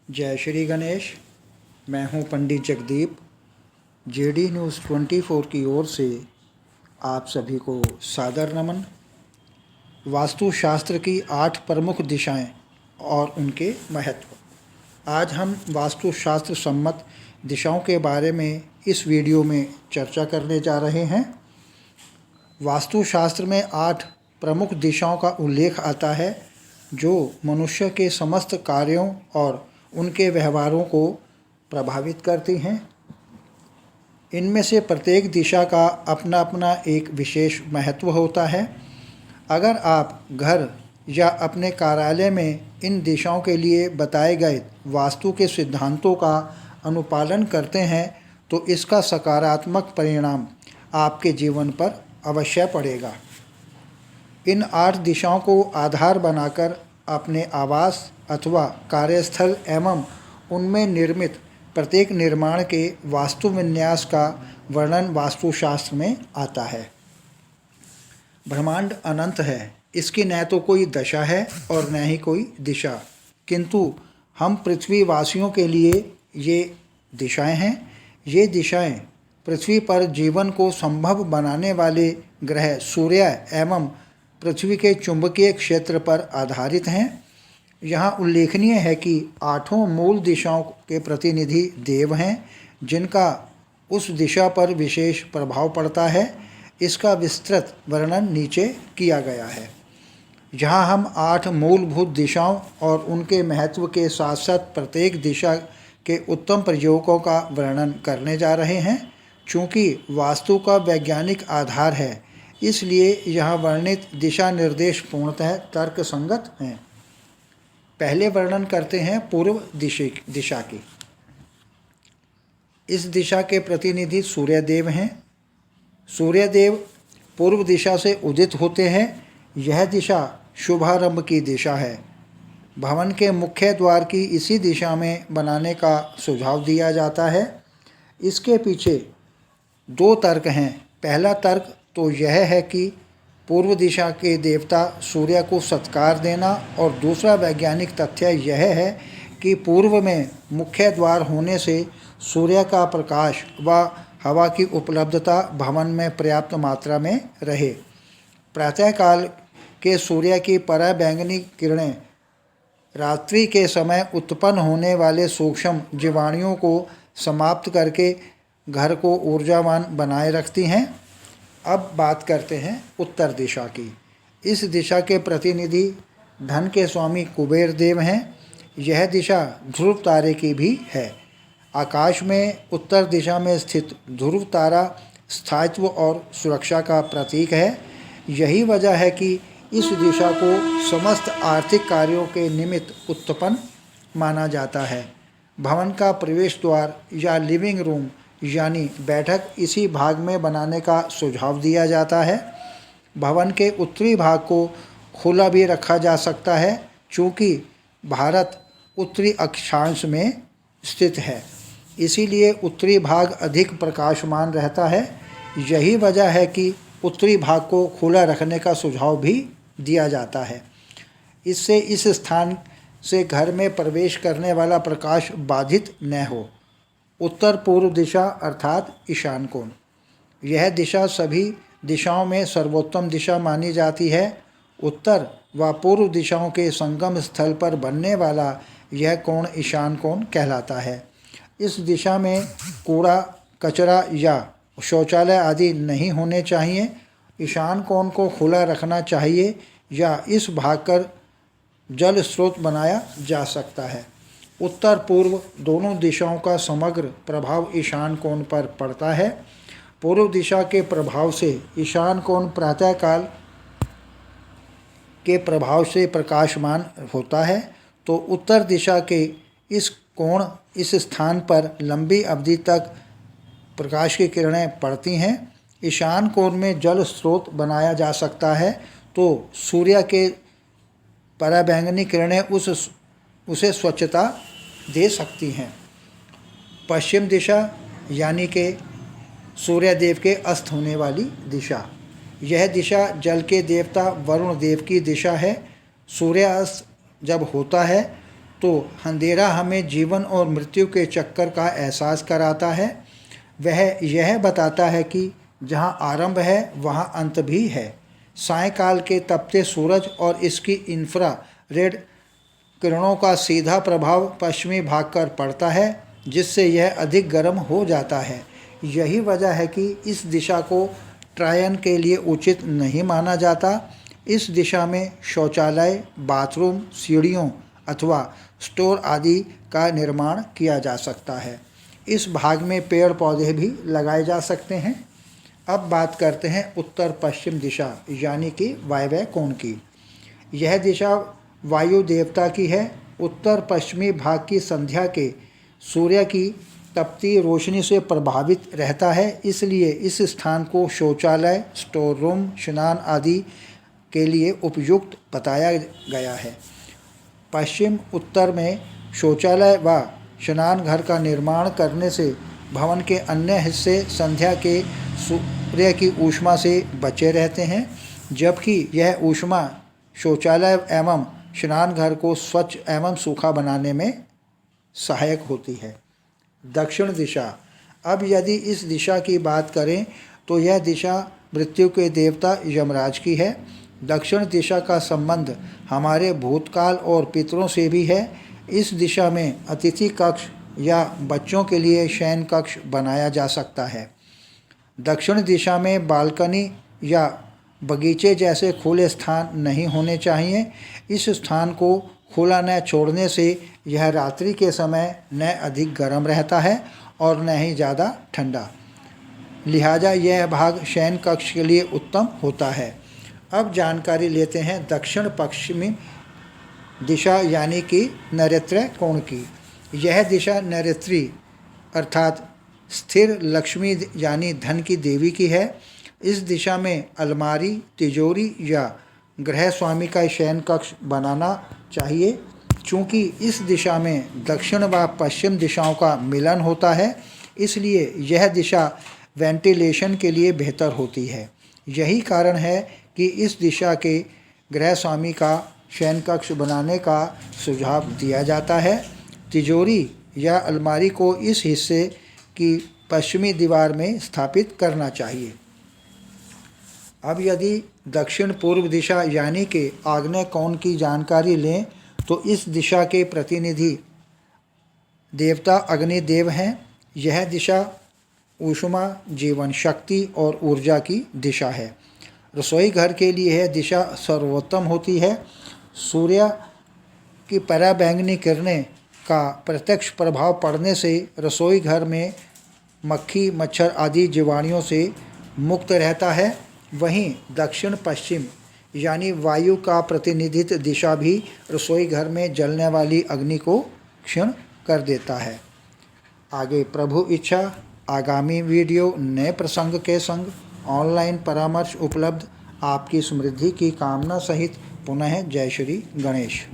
जय श्री गणेश। मैं हूं पंडित जगदीप। जेडी न्यूज़ 24 की ओर से आप सभी को सादर नमन। वास्तुशास्त्र की 8 प्रमुख दिशाएं और उनके महत्व। आज हम वास्तुशास्त्र सम्मत दिशाओं के बारे में इस वीडियो में चर्चा करने जा रहे हैं। वास्तुशास्त्र में 8 प्रमुख दिशाओं का उल्लेख आता है जो मनुष्य के समस्त कार्यों और उनके व्यवहारों को प्रभावित करती हैं। इनमें से प्रत्येक दिशा का अपना अपना एक विशेष महत्व होता है। अगर आप घर या अपने कार्यालय में इन दिशाओं के लिए बताए गए वास्तु के सिद्धांतों का अनुपालन करते हैं तो इसका सकारात्मक परिणाम आपके जीवन पर अवश्य पड़ेगा। इन 8 दिशाओं को आधार बनाकर अपने आवास अथवा कार्यस्थल एवं उनमें निर्मित प्रत्येक निर्माण के वास्तु विन्यास का वर्णन वास्तुशास्त्र में आता है। ब्रह्मांड अनंत है, इसकी न तो कोई दशा है और न ही कोई दिशा, किंतु हम पृथ्वीवासियों के लिए ये दिशाएं हैं। ये दिशाएं पृथ्वी पर जीवन को संभव बनाने वाले ग्रह सूर्य एवं पृथ्वी के चुंबकीय क्षेत्र पर आधारित हैं। यहाँ उल्लेखनीय है कि 8 मूल दिशाओं के प्रतिनिधि देव हैं जिनका उस दिशा पर विशेष प्रभाव पड़ता है। इसका विस्तृत वर्णन नीचे किया गया है। यहाँ हम 8 मूलभूत दिशाओं और उनके महत्व के साथ साथ प्रत्येक दिशा के उत्तम प्रयोगों का वर्णन करने जा रहे हैं। चूँकि वास्तु का वैज्ञानिक आधार है, इसलिए यहाँ वर्णित दिशा निर्देश पूर्णतः तर्कसंगत हैं। पहले वर्णन करते हैं पूर्व दिशा की। इस दिशा के प्रतिनिधि सूर्यदेव हैं। सूर्यदेव पूर्व दिशा से उदित होते हैं। यह दिशा शुभारंभ की दिशा है। भवन के मुख्य द्वार की इसी दिशा में बनाने का सुझाव दिया जाता है। इसके पीछे 2 तर्क हैं। पहला तर्क तो यह है कि पूर्व दिशा के देवता सूर्य को सत्कार देना, और दूसरा वैज्ञानिक तथ्य यह है कि पूर्व में मुख्य द्वार होने से सूर्य का प्रकाश व हवा की उपलब्धता भवन में पर्याप्त मात्रा में रहे। प्रातःकाल के सूर्य की पराबैंगनी किरणें रात्रि के समय उत्पन्न होने वाले सूक्ष्म जीवाणुओं को समाप्त करके घर को ऊर्जावान बनाए रखती हैं। अब बात करते हैं उत्तर दिशा की। इस दिशा के प्रतिनिधि धन के स्वामी कुबेर देव हैं। यह दिशा ध्रुव तारे की भी है। आकाश में उत्तर दिशा में स्थित ध्रुव तारा स्थायित्व और सुरक्षा का प्रतीक है। यही वजह है कि इस दिशा को समस्त आर्थिक कार्यों के निमित्त उत्पन्न माना जाता है। भवन का प्रवेश द्वार या लिविंग रूम यानी बैठक इसी भाग में बनाने का सुझाव दिया जाता है। भवन के उत्तरी भाग को खुला भी रखा जा सकता है, चूँकि भारत उत्तरी अक्षांश में स्थित है, इसीलिए उत्तरी भाग अधिक प्रकाशमान रहता है। यही वजह है कि उत्तरी भाग को खुला रखने का सुझाव भी दिया जाता है। इससे इस स्थान से घर में प्रवेश करने वाला प्रकाश बाधित न हो। उत्तर पूर्व दिशा अर्थात ईशान कोण। यह दिशा सभी दिशाओं में सर्वोत्तम दिशा मानी जाती है। उत्तर व पूर्व दिशाओं के संगम स्थल पर बनने वाला यह कोण ईशान कोण कहलाता है। इस दिशा में कूड़ा कचरा या शौचालय आदि नहीं होने चाहिए। ईशान कोण को खुला रखना चाहिए या इस भाग पर जल स्रोत बनाया जा सकता है। उत्तर पूर्व दोनों दिशाओं का समग्र प्रभाव ईशान कोण पर पड़ता है। पूर्व दिशा के प्रभाव से ईशान कोण प्रातःकाल के प्रभाव से प्रकाशमान होता है, तो उत्तर दिशा के इस कोण इस स्थान पर लंबी अवधि तक प्रकाश की किरणें पड़ती हैं। ईशान कोण में जल स्रोत बनाया जा सकता है, तो सूर्य के पराबैंगनी किरणें उसे स्वच्छता दे सकती हैं। पश्चिम दिशा यानी कि सूर्यदेव के अस्त होने वाली दिशा। यह दिशा जल के देवता वरुण देव की दिशा है। सूर्यास्त जब होता है तो अंधेरा हमें जीवन और मृत्यु के चक्कर का एहसास कराता है। वह यह बताता है कि जहाँ आरंभ है वहाँ अंत भी है। सायंकाल के तपते सूरज और इसकी इंफ्रारेड किरणों का सीधा प्रभाव पश्चिमी भाग पर पड़ता है, जिससे यह अधिक गर्म हो जाता है। यही वजह है कि इस दिशा को ट्रायन के लिए उचित नहीं माना जाता। इस दिशा में शौचालय, बाथरूम, सीढ़ियों अथवा स्टोर आदि का निर्माण किया जा सकता है। इस भाग में पेड़ पौधे भी लगाए जा सकते हैं। अब बात करते हैं उत्तर पश्चिम दिशा यानी कि वायव्य कोण की। यह दिशा वायु देवता की है। उत्तर पश्चिमी भाग की संध्या के सूर्य की तपती रोशनी से प्रभावित रहता है, इसलिए इस स्थान को शौचालय, स्टोर रूम, स्नान आदि के लिए उपयुक्त बताया गया है। पश्चिम उत्तर में शौचालय व स्नान घर का निर्माण करने से भवन के अन्य हिस्से संध्या के सूर्य की ऊष्मा से बचे रहते हैं, जबकि यह ऊष्मा शौचालय एवं स्नान घर को स्वच्छ एवं सूखा बनाने में सहायक होती है। दक्षिण दिशा। अब यदि इस दिशा की बात करें तो यह दिशा मृत्यु के देवता यमराज की है। दक्षिण दिशा का संबंध हमारे भूतकाल और पितरों से भी है। इस दिशा में अतिथि कक्ष या बच्चों के लिए शयन कक्ष बनाया जा सकता है। दक्षिण दिशा में बालकनी या बगीचे जैसे खुले स्थान नहीं होने चाहिए। इस स्थान को खुला न छोड़ने से यह रात्रि के समय न अधिक गर्म रहता है और न ही ज़्यादा ठंडा, लिहाजा यह भाग शयन कक्ष के लिए उत्तम होता है। अब जानकारी लेते हैं दक्षिण पश्चिमी दिशा यानी कि नैऋत्य कोण की। यह दिशा नैऋत्री अर्थात स्थिर लक्ष्मी यानी धन की देवी की है। इस दिशा में अलमारी, तिजोरी या गृह स्वामी का शयन कक्ष बनाना चाहिए। चूँकि इस दिशा में दक्षिण व पश्चिम दिशाओं का मिलन होता है, इसलिए यह दिशा वेंटिलेशन के लिए बेहतर होती है। यही कारण है कि इस दिशा के गृह स्वामी का शयन कक्ष बनाने का सुझाव दिया जाता है। तिजोरी या अलमारी को इस हिस्से की पश्चिमी दीवार में स्थापित करना चाहिए। अब यदि दक्षिण पूर्व दिशा यानी कि आग्नेय कोण की जानकारी लें तो इस दिशा के प्रतिनिधि देवता अग्निदेव हैं। यह दिशा ऊष्मा, जीवन शक्ति और ऊर्जा की दिशा है। रसोई घर के लिए यह दिशा सर्वोत्तम होती है। सूर्य की पराबैंगनी किरणें का प्रत्यक्ष प्रभाव पड़ने से रसोई घर में मक्खी, मच्छर आदि जीवाणुओं से मुक्त रहता है। वहीं दक्षिण पश्चिम यानी वायु का प्रतिनिधित्व दिशा भी रसोई घर में जलने वाली अग्नि को क्षीण कर देता है। आगे प्रभु इच्छा आगामी वीडियो नए प्रसंग के संग ऑनलाइन परामर्श उपलब्ध। आपकी समृद्धि की कामना सहित पुनः जय श्री गणेश।